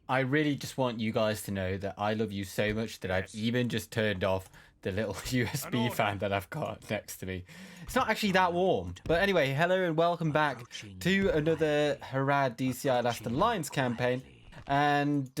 I really just want you guys to know that I love you so much that I've even just turned off the little USB fan that I've got next to me. It's not actually that warm. But anyway, hello and welcome back to another Harad DCI Last Alliance campaign. And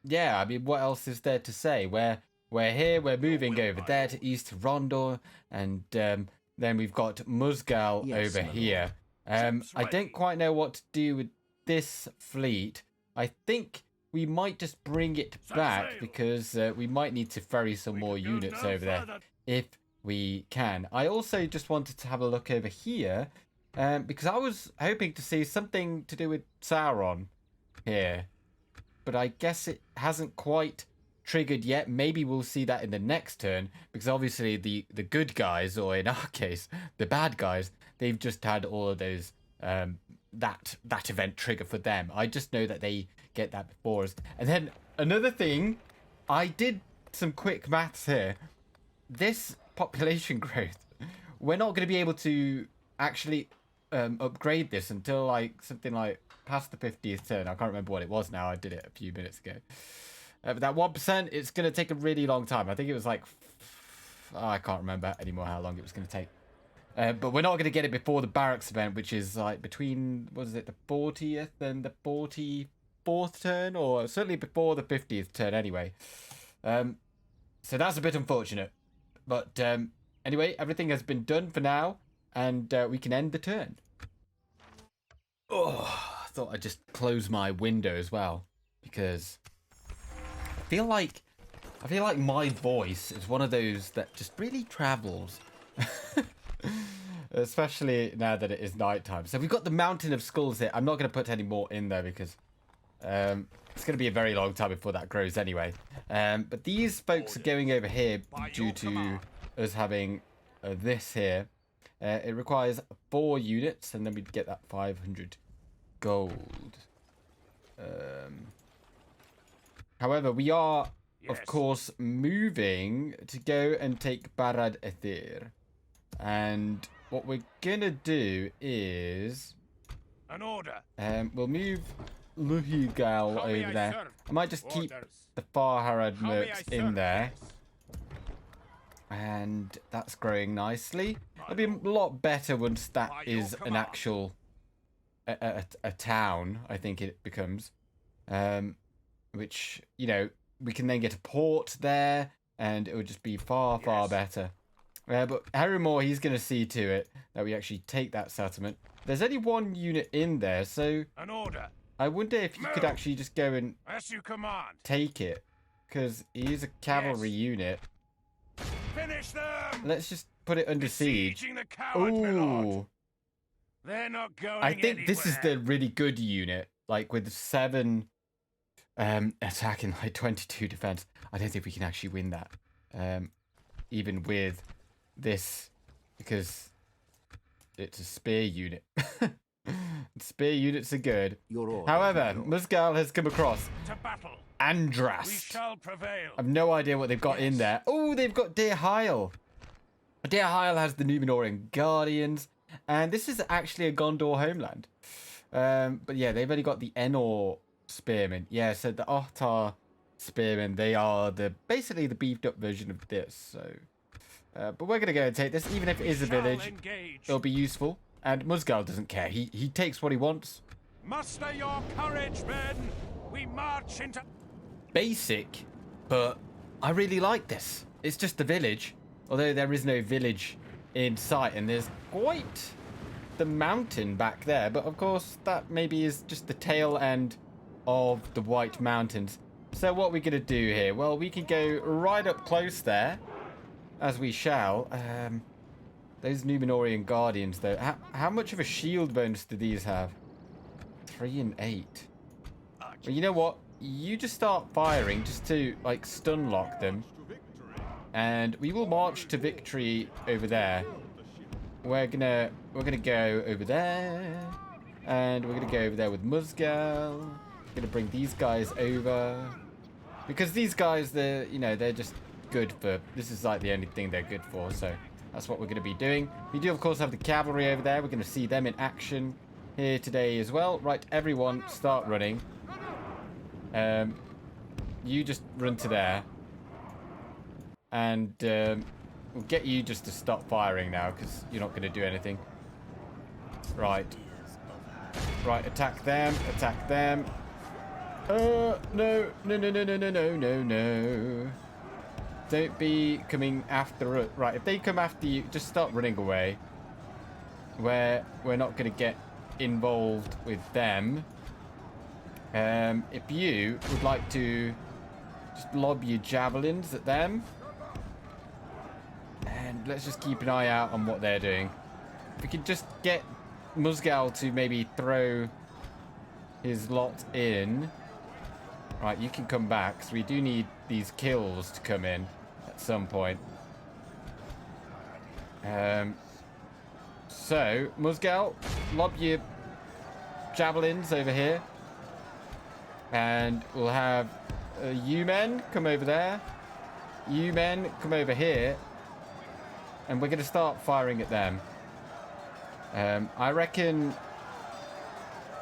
yeah, I mean, what else is there to say? We're here, we're moving over there to East Harondor, and then we've got Musgal over here. I don't quite know what to do with this fleet. I think we might just bring it back because we might need to ferry some more units over there if we can. I also just wanted to have a look over here because I was hoping to see something to do with Sauron here. But I guess it hasn't quite triggered yet. Maybe we'll see that in the next turn because obviously the good guys, or in our case, the bad guys, they've just had all of those that event trigger for them. I just know that they get that before us. And then another thing, I did some quick maths here. This population growth, we're not going to be able to actually upgrade this until like something like past the 50th turn. I can't remember what it was now. I did it a few minutes ago. But that 1%, it's going to take a really long time. I think it was like, I can't remember anymore how long it was going to take. But we're not going to get it before the barracks event, which is like between, what is it, the 40th and the 44th turn? Or certainly before the 50th turn anyway. So that's a bit unfortunate. But anyway, everything has been done for now. And we can end the turn. Oh, I thought I'd just close my window as well. Because I feel like my voice is one of those that just really travels. Especially now that it is nighttime. So we've got the Mountain of Skulls here. I'm not going to put any more in there because it's going to be a very long time before that grows anyway. But these folks are going over here due to us having this here. It requires 4 units and then we'd get that 500 gold. However, we are, of course, moving to go and take Barad Ethir. And what we're gonna do is an order. We'll move Musgal over there. I might just keep the Far Harad mercs in there. And that's growing nicely. It'll be a lot better once that is an actual a town, I think it becomes. Which, you know, we can then get a port there and it would just be far better. But Harondor, he's going to see to it that we actually take that settlement. There's only 1 unit in there, so an order. I wonder if you could actually just go and as you command. Take it, because he is a cavalry unit. Finish them. Let's just put it under siege. Ooh. They're not going I think anywhere. This is the really good unit, like with 7 attack and like 22 defense. I don't think we can actually win that, even with this, because it's a spear unit. Spear units are good. However, Musgal has come across Andrast. We shall prevail. I've no idea what they've got in there. Oh, they've got Dear Heil. Dear Heil has the Numenorean Guardians, and this is actually a Gondor homeland. But yeah, they've only got the Enor Spearmen. Yeah, so the Ohtar Spearmen, they are basically the beefed up version of this. So, but we're gonna go and take this, even if it is a village. It'll be useful. And Musgal doesn't care. He takes what he wants. Muster your courage, men. We march into Basic, but I really like this. It's just a village, although there is no village in sight, and there's quite the mountain back there. But of course, that maybe is just the tail end of the White Mountains. So what we're gonna do here? Well, we can go right up close there, as we shall. Those Numenorean Guardians, though, how much of a shield bonus do these have? 3 and 8. Well, you know what? You just start firing just to like stun lock them, and we will march to victory over there. We're gonna go over there, and we're gonna go over there with Musgal. We're gonna bring these guys over because these guys, they're just good for. This is like the only thing they're good for. So that's what we're going to be doing. We do, of course, have the cavalry over there. We're going to see them in action here today as well. Right, everyone, start running. You just run to there. And we'll get you just to stop firing now, because you're not going to do anything. Right. Right, attack them. Attack them. No. No, no, no, no, no, no, no, no, no. Don't be coming after it. Right, if they come after you, just start running away. We're not going to get involved with them. If you would like to just lob your javelins at them. And let's just keep an eye out on what they're doing. If we could just get Musgal to maybe throw his lot in. Right, you can come back, because we do need these kills to come in at some point. So, Musgal, lob your javelins over here. And we'll have you men come over there. You men come over here. And we're going to start firing at them. I reckon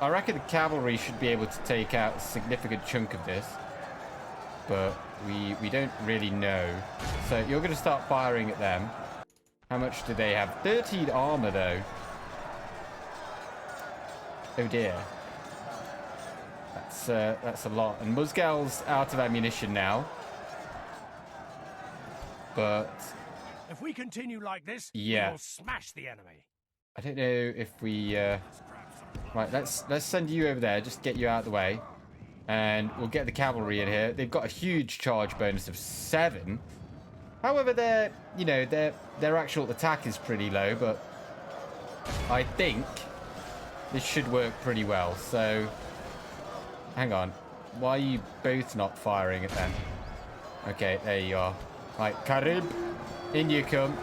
the cavalry should be able to take out a significant chunk of this. But we don't really know. So you're going to start firing at them. How much do they have? 13 armor, though. Oh, dear. That's a lot. And Musgal's out of ammunition now. But if we continue like this, yeah, we'll smash the enemy. I don't know if we right, let's send you over there, just get you out of the way. And we'll get the cavalry in here. They've got a huge charge bonus of 7. However, their actual attack is pretty low, but I think this should work pretty well. So hang on. Why are you both not firing at them? Okay, there you are. Right, Karib, in you come.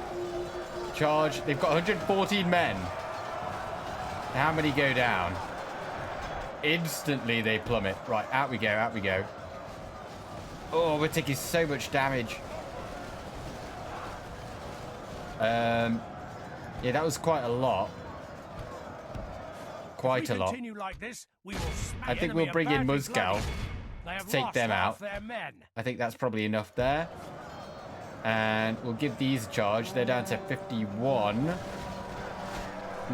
Charge. They've got 114 men. How many go down? Instantly they plummet. Right, out we go, out we go. Oh, we're taking so much damage. Yeah, that was quite a lot. Quite a lot. Like this, I think we'll bring in Musgal to take them out. I think that's probably enough there. And we'll give these a charge. They're down to 51.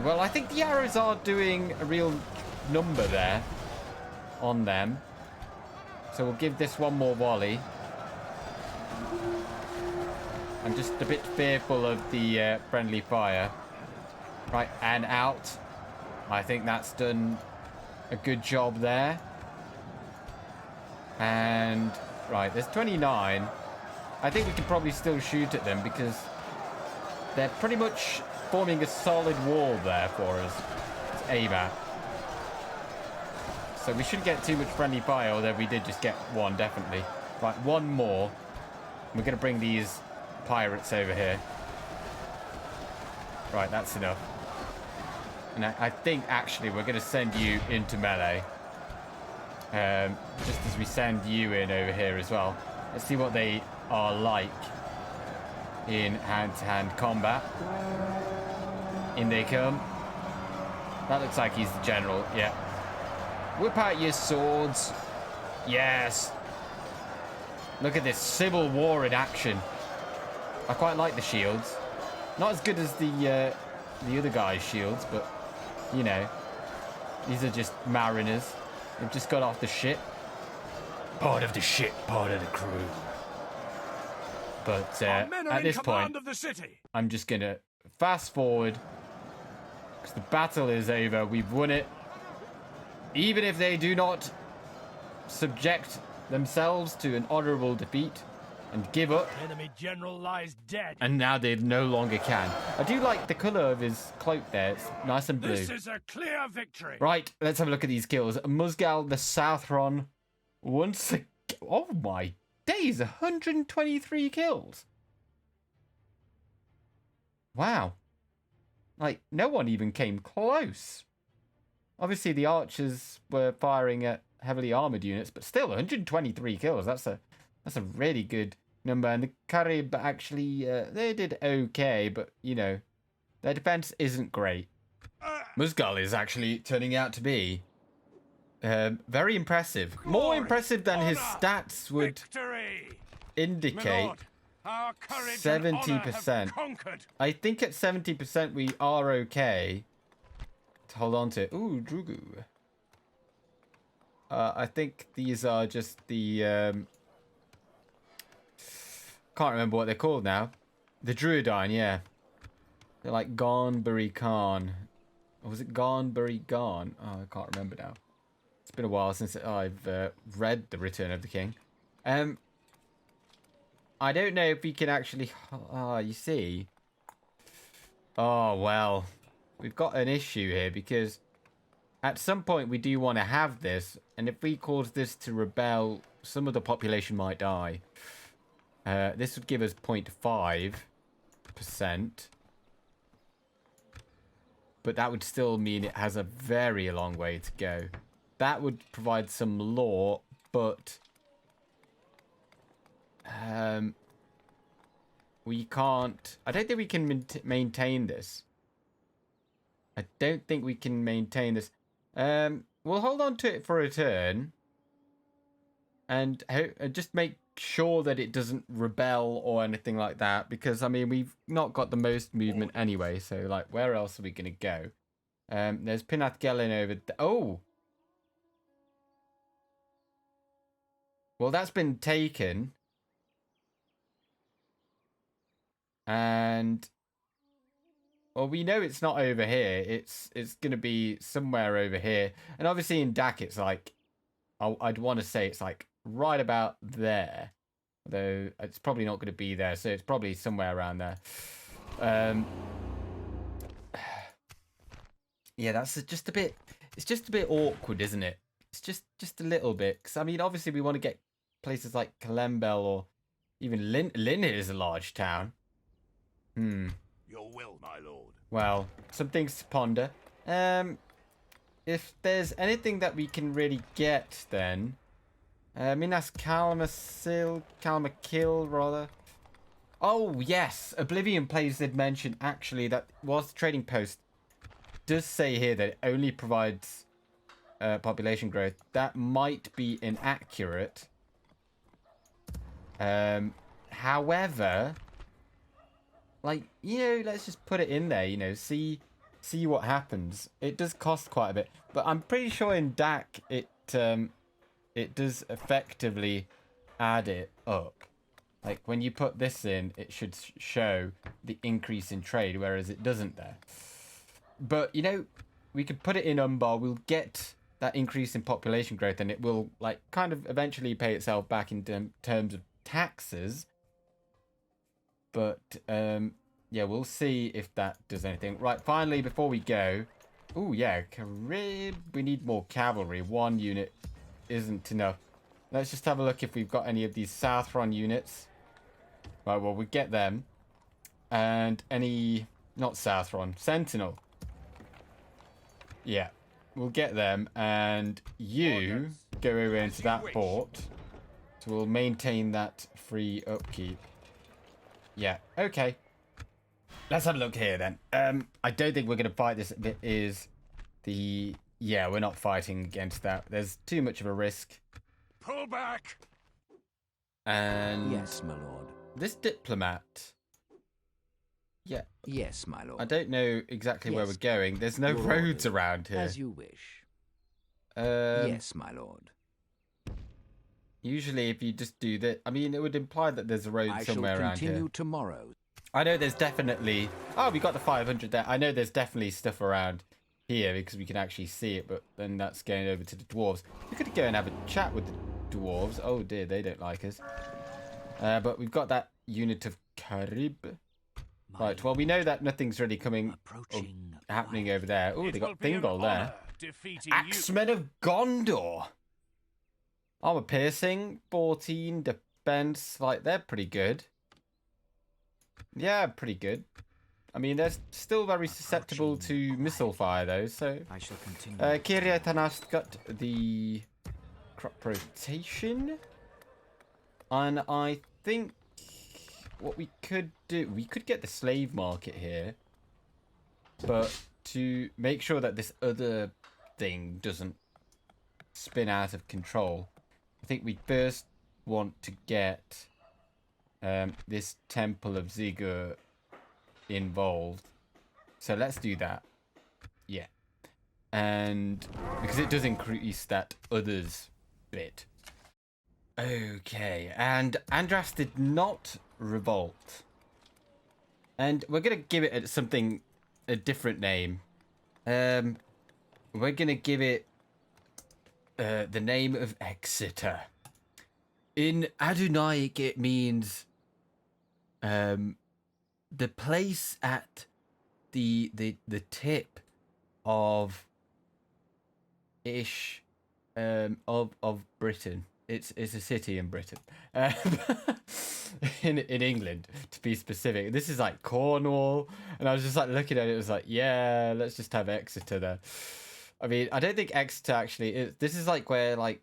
Well, I think the arrows are doing a real number there on them. So we'll give this one more volley. I'm just a bit fearful of the friendly fire. Right, and out. I think that's done a good job there. And right, there's 29. I think we can probably still shoot at them because they're pretty much forming a solid wall there for us to aim at. So we shouldn't get too much friendly fire, although we did just get one, definitely. Right, one more. We're going to bring these pirates over here. Right, that's enough. And I think, actually, we're going to send you into melee. Just as we send you in over here as well. Let's see what they are like in hand-to-hand combat. In they come. That looks like he's the general, yeah. Whip out your swords. Yes. Look at this civil war in action. I quite like the shields. Not as good as the other guy's shields, but, you know, these are just mariners. They've just got off the ship. Part of the ship, part of the crew. But at this point, I'm just going to fast forward. Because the battle is over. We've won it. Even if they do not subject themselves to an honorable defeat and give up. Enemy general lies dead. And now they no longer can. I do like the colour of his cloak there. It's nice and blue. This is a clear victory. Right, let's have a look at these kills. Musgal the Southron once again. Oh my days, 123 kills. Wow. Like, no one even came close. Obviously, the archers were firing at heavily armoured units, but still, 123 kills. That's a really good number. And the Carib actually, they did okay, but, you know, their defence isn't great. Musgal is actually turning out to be Very impressive. More impressive than his honor, stats would victory! indicate. Lord, our courage 70%. and honor have conquered. I think at 70% we are okay to hold on to it. Ooh, Drugu. I think these are just the... can't remember what they're called now. The Druidine, yeah. They're like Gonbury Khan. Or was it Gonbury Gone? Oh, I can't remember now. It's been a while since I've read The Return of the King. I don't know if we can actually... Oh, you see. Oh, well. We've got an issue here because at some point we do want to have this. And if we cause this to rebel, some of the population might die. This would give us 0.5%. But that would still mean it has a very long way to go. That would provide some law, but... we can't... I don't think we can maintain this. I don't think we can maintain this. We'll hold on to it for a turn. And just make sure that it doesn't rebel or anything like that. Because, I mean, we've not got the most movement anyway. So, like, where else are we going to go? There's Pinath Gelin over there. Oh! Well, that's been taken. And... well, we know it's not over here. It's going to be somewhere over here. And obviously in Dak, it's like... I'd want to say it's like right about there. Though it's probably not going to be there. So it's probably somewhere around there. Yeah, that's just a bit... it's just a bit awkward, isn't it? It's just a little bit. Because, I mean, obviously we want to get places like Kalembel or even Lynn is a large town. Your will, my lord. Well, some things to ponder. If there's anything that we can really get, then... Minas Kalmakill, rather. Oh, yes! Oblivion Plays did mention, actually, that whilst the trading post does say here that it only provides population growth, that might be inaccurate. However... like, you know, let's just put it in there, you know, see what happens. It does cost quite a bit, but I'm pretty sure in Dak it does effectively add it up. Like, when you put this in, it should show the increase in trade, whereas it doesn't there. But, you know, we could put it in Umbar, we'll get that increase in population growth, and it will, like, kind of eventually pay itself back in terms of taxes. But, yeah, we'll see if that does anything. Right, finally, before we go... oh, yeah, Carib. We need more cavalry. One unit isn't enough. Let's just have a look if we've got any of these Southron units. Right, well, we get them. And any... not Southron. Sentinel. Yeah, we'll get them. And you go over into that port. So we'll maintain that free upkeep. Yeah, okay. Let's have a look here then. I don't think we're going to fight this. It is the... yeah, we're not fighting against that. There's too much of a risk. Pull back! And... yes, my lord. this diplomat... yeah. Yes, my lord. I don't know exactly where Yes. we're going. There's no Your roads orders. around here. As you wish. Yes, my lord. Usually if you just do that... I mean, it would imply that there's a road I somewhere shall around continue here. tomorrow. I know there's definitely... oh, we got the 500 there. I know there's definitely stuff around here because we can actually see it, but then that's going over to the dwarves. We could go and have a chat with the dwarves. Oh dear, they don't like us. But we've got that unit of Carib. Right, well, we know that nothing's really coming or happening over there. Oh, they got Thingol there. Axemen of Gondor. Armor piercing, 14 defense. Like, they're pretty good. Yeah, pretty good. I mean, they're still very susceptible to missile fire, though, so... I shall continue. Kyria Tanast got the crop rotation. And I think what we could do... we could get the slave market here. But to make sure that this other thing doesn't spin out of control, I think we first want to get this Temple of Zigur involved. So let's do that. Yeah. And because it does increase that others bit. Okay, and Andras did not revolt. And we're going to give it a different name. We're going to give it the name of Exeter. In Adunaic, it means the place at the tip of of Britain. It's a city in Britain, in England to be specific. This is like Cornwall, and I was just like looking at it. It was like, yeah, let's just have Exeter there. I mean, I don't think Exeter actually is. This is like where like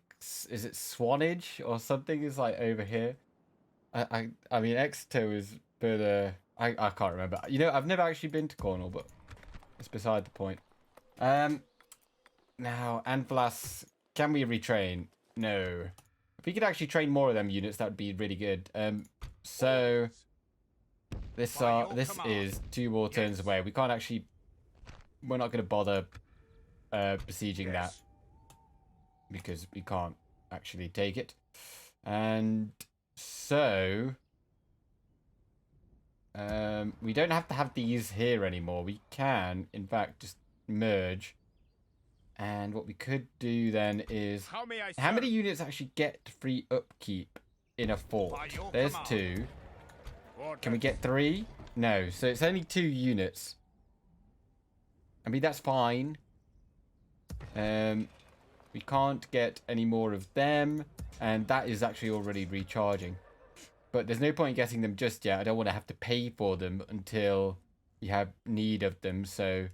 is it Swanage or something is like over here. I mean Exeter was further. I can't remember. You know, I've never actually been to Cornwall, but it's beside the point. Now, Anvlas, can we retrain? No. If we could actually train more of them units, that would be really good. So this is 2 more turns away. We can't actually. We're not going to bother besieging that because we can't actually take it. And so we don't have to have these here anymore. We can, in fact, just merge. And what we could do then is... How many units actually get free upkeep in a fort? There's 2. Can we get 3? No, so it's only 2 units. I mean, that's fine. We can't get any more of them. And that is actually already recharging. But there's no point getting them just yet. I don't want to have to pay for them until you have need of them. So...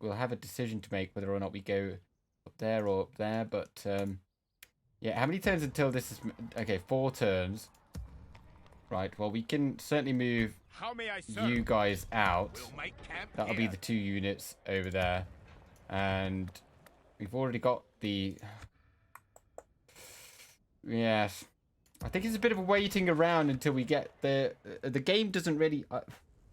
we'll have a decision to make whether or not we go up there or up there, but yeah, how many turns until this is... Okay, 4 turns. Right, well, we can certainly move you guys out. That'll be the 2 units over there. And we've already got the... Yes. I think it's a bit of a waiting around until we get the game doesn't really...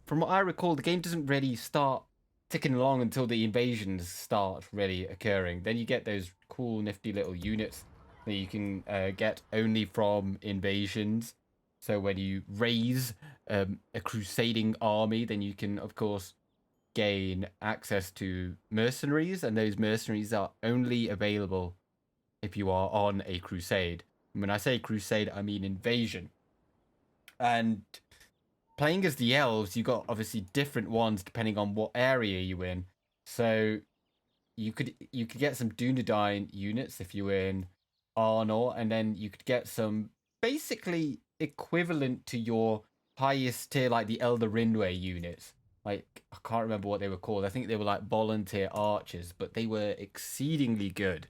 from what I recall, the game doesn't really start ticking along until the invasions start really occurring. Then you get those cool nifty little units that you can get only from invasions. So when you raise a crusading army, then you can of course gain access to mercenaries, and those mercenaries are only available if you are on a crusade. And when I say crusade, I mean invasion. And playing as the elves, you got obviously different ones depending on what area you're in. So you could get some Dunedain units if you were in Arnor, and then you could get some basically equivalent to your highest tier, like the Elder Rinway units. Like, I can't remember what they were called. I think they were like volunteer archers, but they were exceedingly good.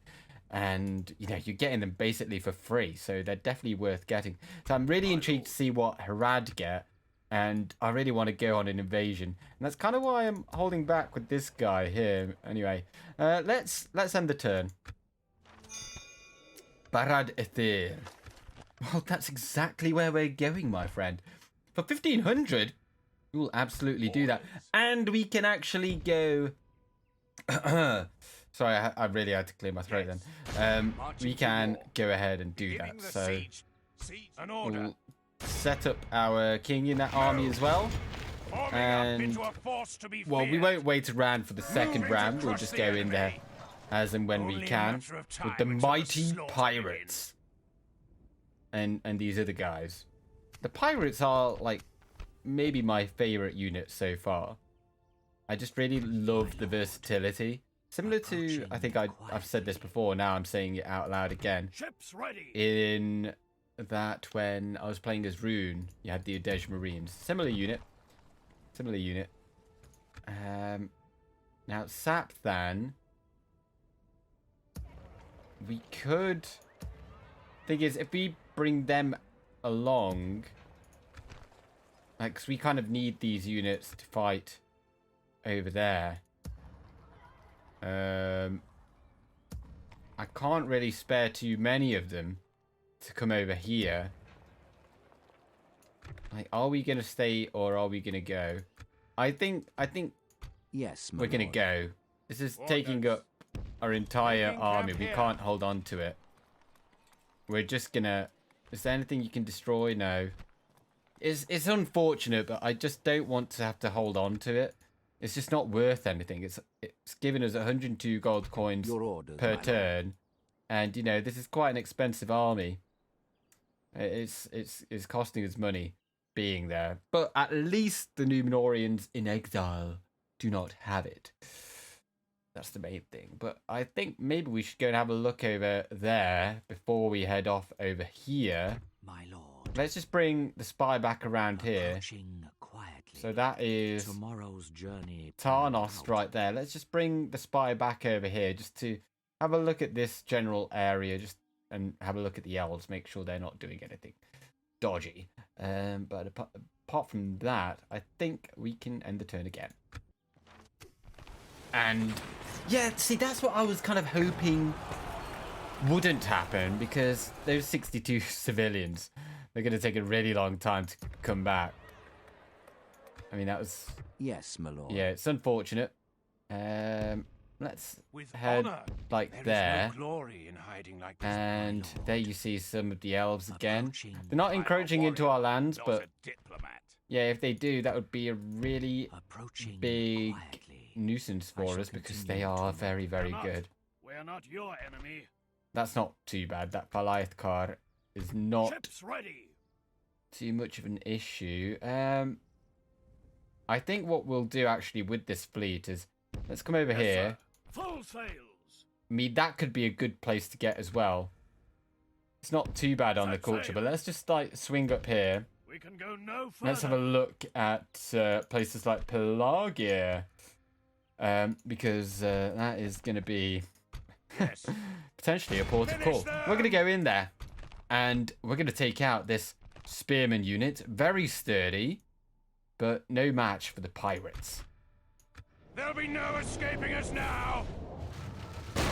And, you know, you're getting them basically for free, so they're definitely worth getting. So I'm really intrigued to see what Harad get. And I really want to go on an invasion. And that's kind of why I'm holding back with this guy here. Anyway, let's end the turn. Barad Ethir. Well, that's exactly where we're going, my friend. For 1,500, we will absolutely do that. And we can actually go... Sorry, I really had to clear my throat then. We can go ahead and do that. So we'll set up our king in that army as well. And, well, we won't wait around for the second round. We'll just go in there as and when we can with the mighty pirates and these other guys. The pirates are, like, maybe my favorite unit so far. I just really love the versatility. Similar to, I think I've said this before, now I'm saying it out loud again. In that when I was playing as Rune, you had the Adej Marines. Similar unit. Now, Sapthan, we could... Thing is, if we bring them along... Like, 'cause we kind of need these units to fight over there. I can't really spare too many of them to come over here. Like, are we gonna stay or are we gonna go? I think Yes, my we're gonna lord. go. This is taking up our entire Making army. camp We here. can't hold on to it. We're just gonna... Is there anything you can destroy? No. It's unfortunate, but I just don't want to have to hold on to it. It's just not worth anything. It's giving us 102 gold coins Your orders, per my lord. turn, and you know this is quite an expensive army. It's costing us money being there, but at least the Numenoreans in exile do not have it. That's the main thing. But I think maybe we should go and have a look over there before we head off over here. My lord. Let's just bring the spy back around here. Approaching quietly. So that is Tomorrow's journey. Tarnos right there. Let's just bring the spy back over here just to have a look at this general area, just and have a look at the elves, make sure they're not doing anything dodgy. But apart from that, I think we can end the turn again. And yeah, see, that's what I was kind of hoping wouldn't happen, because those 62 civilians, they're going to take a really long time to come back. I mean, that was... Yes, my lord. Yeah, it's unfortunate. Let's With head honor. like There is there. no glory in hiding like this. And there you see some of the elves again. Approaching. They're not encroaching into our lands, Not but a diplomat. yeah, if they do, that would be a really Approaching big quietly. nuisance I for shall us, because continue they are to very, very Come out. good. We're not your enemy. That's not too bad. That Palaethkar is not Ships ready. too much of an issue. I think what we'll do actually with this fleet is, let's come over Yes, here. sir. Full sails. I mean, that could be a good place to get as well. It's not too bad on the Set culture, sail. but let's just like swing up here. We can go no further. Let's have a look at places like Pelagia, because that is going to be Yes. potentially a port of Finish call. them! We're going to go in there, and we're going to take out this spearman unit. Very sturdy, but no match for the pirates. There'll be no escaping us now.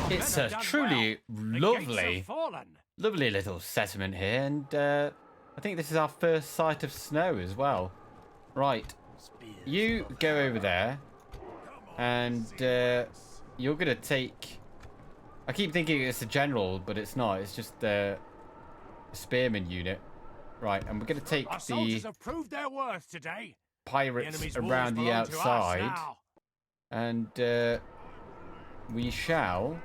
It's men a have done truly well. The gates lovely, have fallen. lovely little settlement here, and I think this is our first sight of snow as well. Right, you go over there, and you're gonna take... I keep thinking it's a general, but it's not. It's just a spearman unit. Right, and we're gonna take Our the soldiers have proved their worth today. The pirates enemy's walls around the belong to us outside, now. and we shall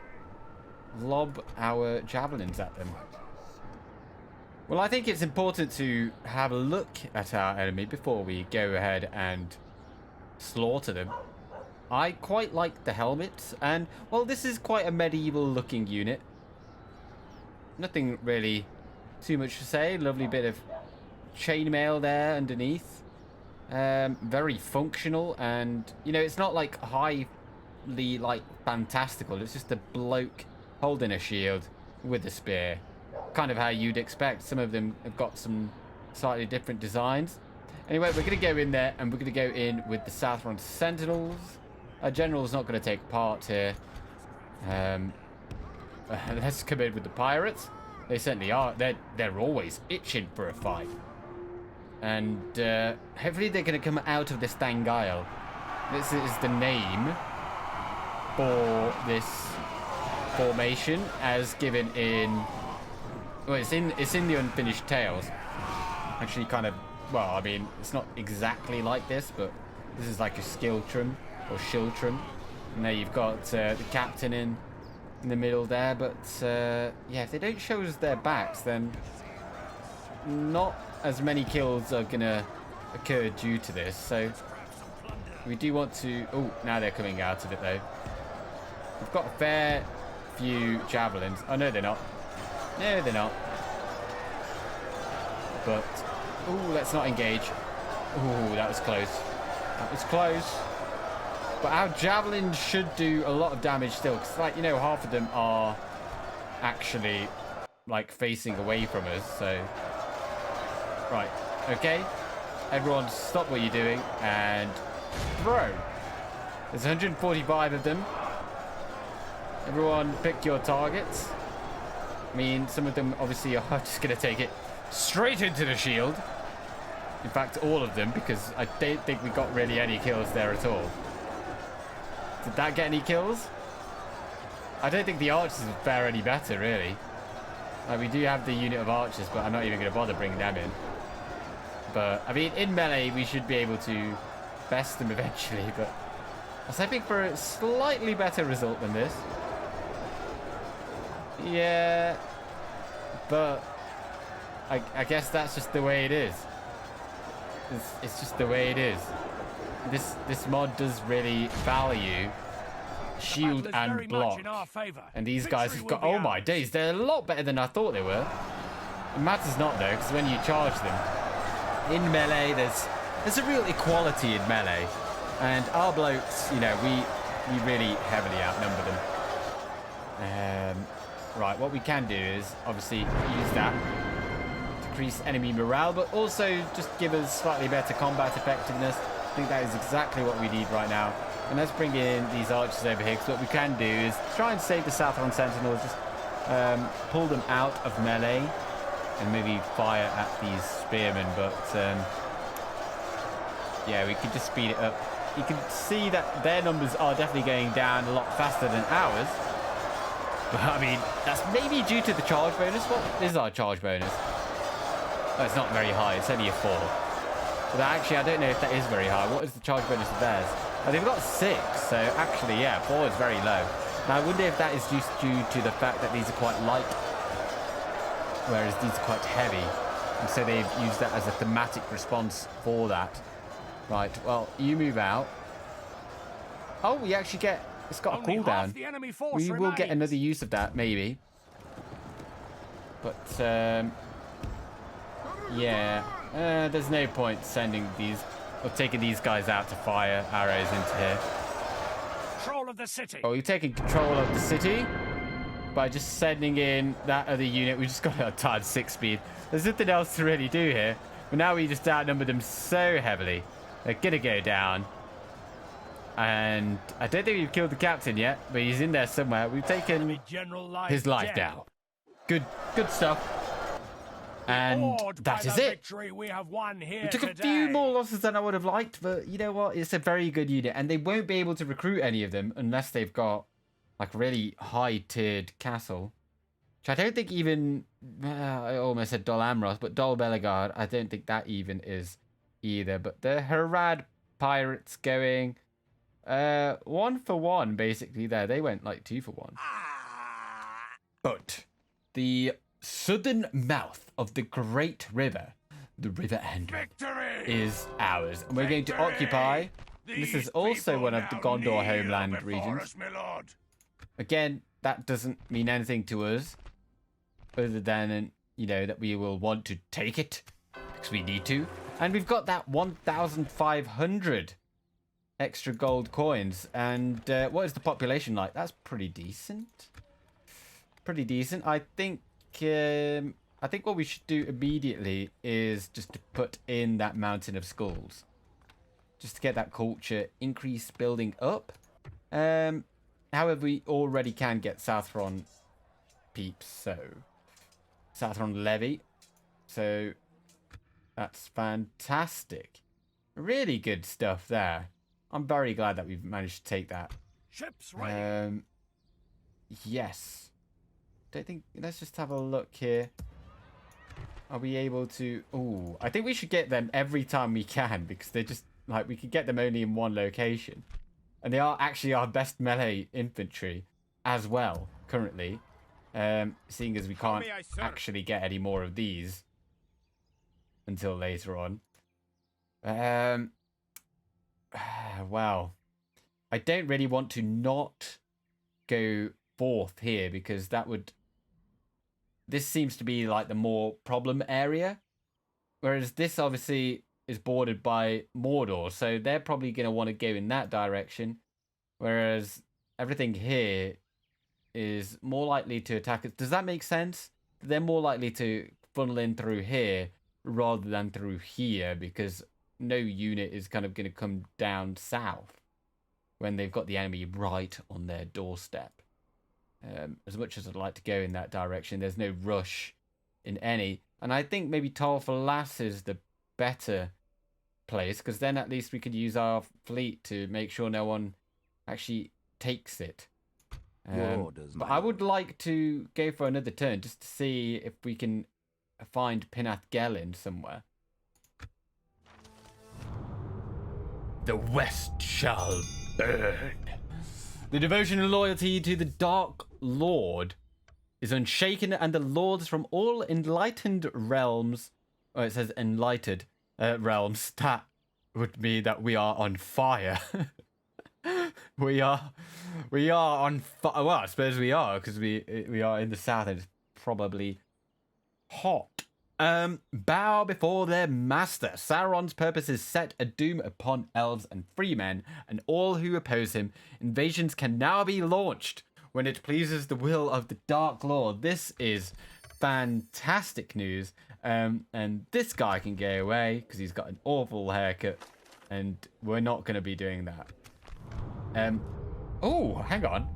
lob our javelins at them. Well, I think it's important to have a look at our enemy before we go ahead and slaughter them. I quite like the helmets, and, well, this is quite a medieval looking unit. Nothing really too much to say. Lovely bit of chainmail there underneath. Very functional, and, you know, it's not like highly, like, fantastical. It's just a bloke holding a shield with a spear. Kind of how you'd expect. Some of them have got some slightly different designs. Anyway, we're going to go in there, and we're going to go in with the Southron Sentinels. Our general's not going to take part here. Let's come in with the pirates. They certainly are. They're always itching for a fight. And hopefully they're going to come out of this Thangile. This is the name for this formation, as given in... Well, it's in the Unfinished Tales. Actually, kind of... Well, I mean, it's not exactly like this, but this is like a skiltrum or shiltrum. And there you've got the captain in the middle there. But yeah, if they don't show us their backs, then not as many kills are gonna occur due to this. So we do want to... Oh, now they're coming out of it though. We've got a fair few javelins. Oh, no, they're not. No, they're not. But, ooh, let's not engage. Ooh, that was close. That was close. But our javelins should do a lot of damage still. Because, like, you know, half of them are actually, like, facing away from us. So, right. Okay. Everyone stop what you're doing and throw. There's 145 of them. Everyone pick your targets. I mean, some of them obviously are just going to take it straight into the shield. In fact, all of them, because I don't think we got really any kills there at all. Did that get any kills? I don't think the archers would fare any better, really. Like, we do have the unit of archers, but I'm not even going to bother bringing them in. But, I mean, in melee, we should be able to best them eventually, but I was hoping for a slightly better result than this. Yeah, but I guess that's just the way it is. It's just the way it is. This mod does really value shield and block, and these guys have got, oh my days, they're a lot better than I thought they were. It matters not though, because when you charge them in melee, there's a real equality in melee, and our blokes, you know, we really heavily outnumber them. Right, what we can do is obviously use that to increase enemy morale, but also just give us slightly better combat effectiveness. I think that is exactly what we need right now. And let's bring in these archers over here, because what we can do is try and save the Southron Sentinels, just pull them out of melee and maybe fire at these spearmen. But yeah, we could just speed it up. You can see that their numbers are definitely going down a lot faster than ours. But I mean, that's maybe due to the charge bonus. What is our charge bonus? Oh, it's not very high. It's only a 4. But actually, I don't know if that is very high. What is the charge bonus of theirs? Oh, they've got 6. So actually, yeah, 4 is very low. Now, I wonder if that is just due to the fact that these are quite light, whereas these are quite heavy. And so they've used that as a thematic response for that. Right, well, you move out. Oh, we actually get... It's got a cooldown. We will get another use of that, maybe. But, yeah. There's no point sending these... or taking these guys out to fire arrows into here. Control of the city. Oh, we've taken control of the city by just sending in that other unit. We just got a tired 6 speed. There's nothing else to really do here. But now we just outnumber them so heavily. They're gonna go down. And I don't think we've killed the captain yet, but he's in there somewhere. We've taken his life down. Good stuff. And that is it. We took a few more losses than I would have liked, but you know what? It's a very good unit, and they won't be able to recruit any of them unless they've got like a really high-tiered castle. Which I don't think even... I almost said Dol Amroth, but Dol Belagard, I don't think that even is either. But the Harad pirates going... 1 for 1, basically, there. They went, like, 2 for 1. But the southern mouth of the Great River, the River Anduin, is ours. And we're going to occupy... This is also one of the Gondor homeland regions. Again, that doesn't mean anything to us, other than, you know, that we will want to take it, because we need to. And we've got that 1,500... extra gold coins. And what is the population like? That's pretty decent. Pretty decent. I think what we should do immediately is just to put in that mountain of skulls, just to get that culture increase building up. However, we already can get Southron peeps, so Southron levy. So that's fantastic. Really good stuff there. I'm very glad that we've managed to take that. Ships ready. Yes. Don't think. Let's just have a look here. Are we able to? Oh, I think we should get them every time we can, because they're just like, we could get them only in one location, and they are actually our best melee infantry as well currently. Seeing as we can't actually get any more of these until later on. Wow. I don't really want to not go 4th here, because that would... This seems to be like the more problem area. Whereas this obviously is bordered by Mordor, so they're probably going to want to go in that direction. Whereas everything here is more likely to attack us. Does that make sense? They're more likely to funnel in through here rather than through here, because no unit is kind of going to come down south when they've got the enemy right on their doorstep. As much as I'd like to go in that direction, there's no rush in any. And I think maybe Tol for Lass is the better place, because then at least we could use our fleet to make sure no one actually takes it. But I would like to go for another turn just to see if we can find Pinath Gelin somewhere. The West shall burn. The devotion and loyalty to the Dark Lord is unshaken, and the lords from all enlightened realms, oh, it says enlightened realms, that would mean that we are on fire. we are on fire. Well, I suppose we are, because we are in the south and it's probably hot. Bow before their master. Sauron's purpose is set a doom upon elves and free men and all who oppose him. Invasions can now be launched when it pleases the will of the Dark Lord. This is fantastic news. And this guy can go away because he's got an awful haircut, and we're not going to be doing that. Oh, hang on.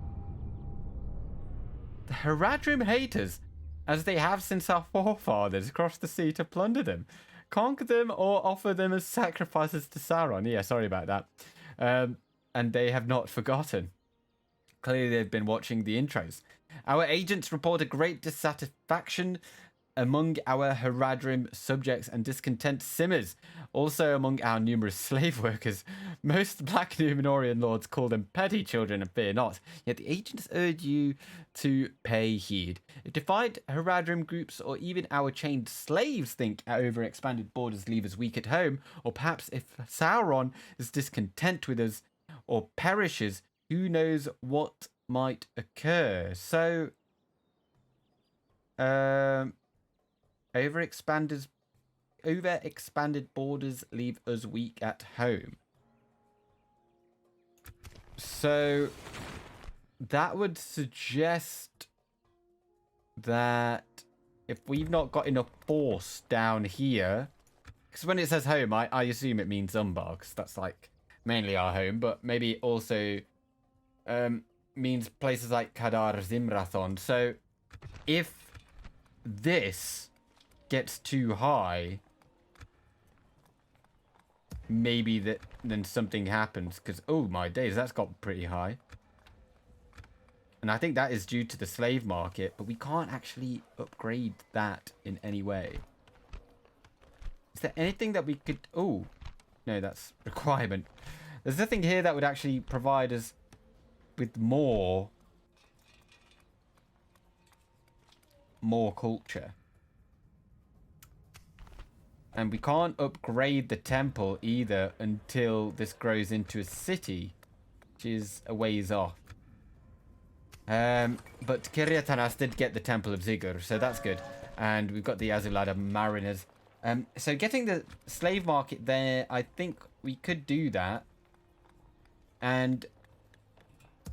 The Haradrim haters, as they have since our forefathers, crossed the sea to plunder them, conquer them, or offer them as sacrifices to Sauron. Yeah, sorry about that. And they have not forgotten. Clearly, they've been watching the intros. Our agents report a great dissatisfaction among our Haradrim subjects and discontent simmers. Also among our numerous slave workers. Most black Numenorian lords call them petty children and fear not. Yet the agents urge you to pay heed. If defiant Haradrim groups or even our chained slaves think our overexpanded borders leave us weak at home, or perhaps if Sauron is discontent with us or perishes, who knows what might occur. So, overexpanded borders leave us weak at home. So that would suggest that if we've not got enough force down here, because when it says home, I assume it means Umbar, because that's like mainly our home, but maybe it also means places like Kadar Zimrathon. So if this gets too high, maybe then something happens, because oh my days, that's got pretty high. And I think that is due to the slave market, but we can't actually upgrade that in any way. Is there anything that we could... Oh, no, that's requirement. There's nothing here that would actually provide us with more culture. And we can't upgrade the temple either until this grows into a city, which is a ways off. But Kiryatanas did get the Temple of Ziggur, so that's good. And we've got the Azulada Mariners. So getting the slave market there, I think we could do that. And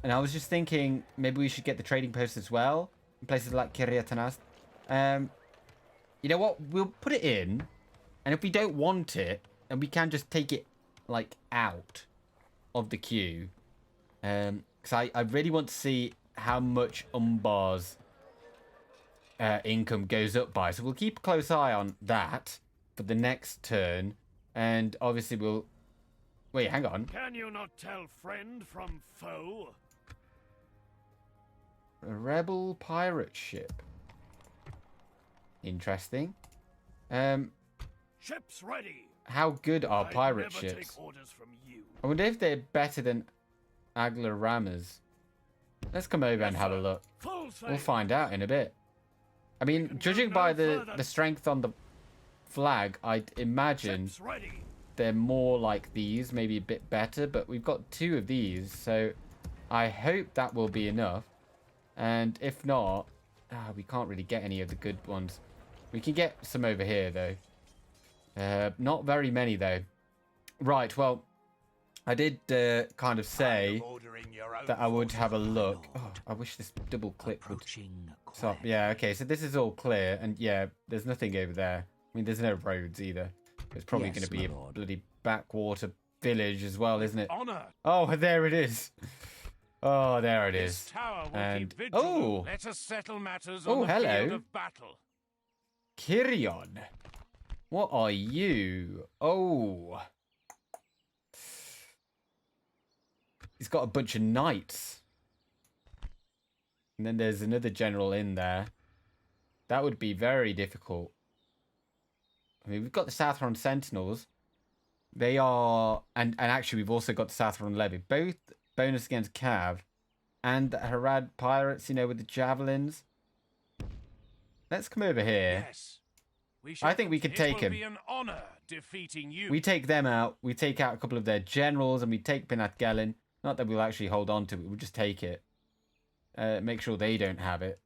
I was just thinking maybe we should get the trading post as well in places like Kiryatanas. You know what? We'll put it in. And if we don't want it, then we can just take it, like, out of the queue. Because I really want to see how much Umbar's income goes up by. So we'll keep a close eye on that for the next turn. And obviously we'll... Wait, hang on. Can you not tell friend from foe? A rebel pirate ship. Interesting. Ships ready. How good are pirate ships? Take orders from you. I wonder if they're better than Aglar Rammers. Let's come over and have a look. We'll find out in a bit. I mean, judging by the strength on the flag, I'd imagine they're more like these, maybe a bit better, but we've got 2 of these, so I hope that will be enough. And if not, we can't really get any of the good ones. We can get some over here, though. Not very many, though. Right, well, I did kind of say that I would have a look. Oh, I wish this double click would stop. Yeah, okay, so this is all clear, and yeah, there's nothing over there. I mean, there's no roads either. It's probably going to be a bloody backwater village as well, isn't it? Oh, there it is. Oh, there it This is. tower will And keep vigilant. oh, Let us settle matters Oh, on the hello. field of battle. Kirion. What are you? Oh. He's got a bunch of knights. And then there's another general in there. That would be very difficult. I mean, we've got the Southron Sentinels. They are... And actually, we've also got the Southron Levy. Both bonus against Cav. And the Harad Pirates, you know, with the javelins. Let's come over here. Yes. I think we could take him. It will be an honor defeating you. We take them out. We take out a couple of their generals. And we take Benath Gelin. Not that we'll actually hold on to it. We'll just take it. Make sure they don't have it.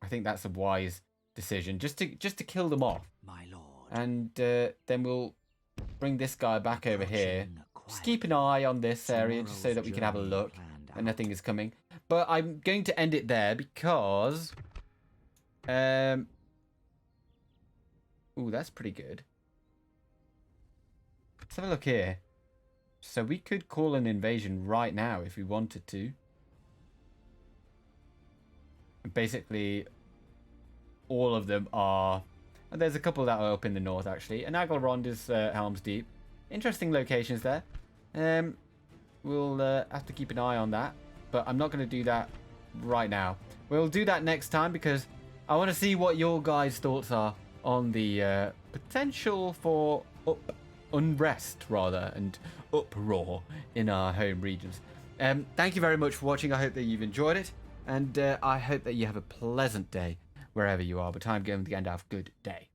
I think that's a wise decision. Just to kill them off. My lord. And then we'll bring this guy back over here. Just keep an eye on this area just so that we can have a look. And nothing is coming. But I'm going to end it there because... Ooh, that's pretty good. Let's have a look here. So we could call an invasion right now if we wanted to. Basically, all of them are... And there's a couple that are up in the north, actually. And Aglarond is Helm's Deep. Interesting locations there. We'll have to keep an eye on that. But I'm not going to do that right now. We'll do that next time because I want to see what your guys' thoughts are on the potential for unrest, rather, and uproar in our home regions. Thank you very much for watching. I hope that you've enjoyed it. And I hope that you have a pleasant day wherever you are. But time going to the end. Have a good day.